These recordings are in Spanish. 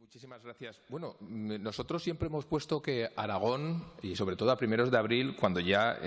Muchísimas gracias. Bueno, nosotros siempre hemos puesto que Aragón, y sobre todo a primeros de abril, cuando ya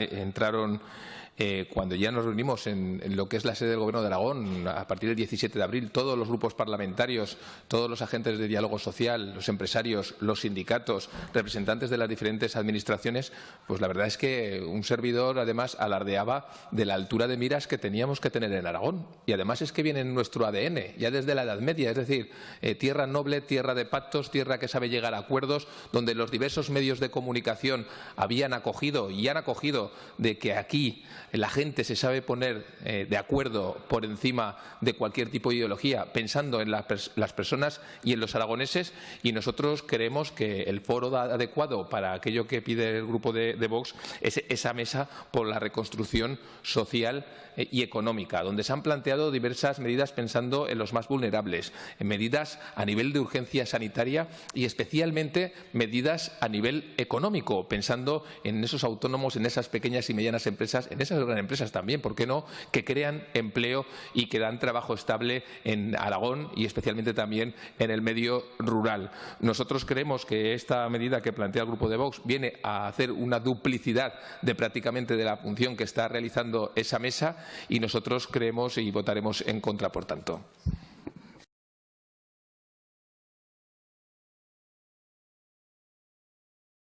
cuando ya nos reunimos en lo que es la sede del Gobierno de Aragón, a partir del 17 de abril, todos los grupos parlamentarios, todos los agentes de diálogo social, los empresarios, los sindicatos, representantes de las diferentes administraciones, pues la verdad es que un servidor además alardeaba de la altura de miras que teníamos que tener en Aragón. Y además es que viene en nuestro ADN, ya desde la Edad Media, es decir, tierra noble, tierra de pactos, tierra que sabe llegar a acuerdos, donde los diversos medios de comunicación habían acogido y han acogido de que aquí la gente se sabe poner de acuerdo por encima de cualquier tipo de ideología, pensando en las personas y en los aragoneses, y nosotros creemos que el foro adecuado para aquello que pide el grupo de Vox es esa mesa por la reconstrucción social y económica, donde se han planteado diversas medidas pensando en los más vulnerables, en medidas a nivel de urgencia sanitaria y especialmente medidas a nivel económico, pensando en esos autónomos, en esas pequeñas y medianas empresas, en esas grandes empresas también, ¿por qué no?, que crean empleo y que dan trabajo estable en Aragón y especialmente también en el medio rural. Nosotros creemos que esta medida que plantea el grupo de Vox viene a hacer una duplicidad de prácticamente de la función que está realizando esa mesa y nosotros creemos y votaremos en contra, por tanto.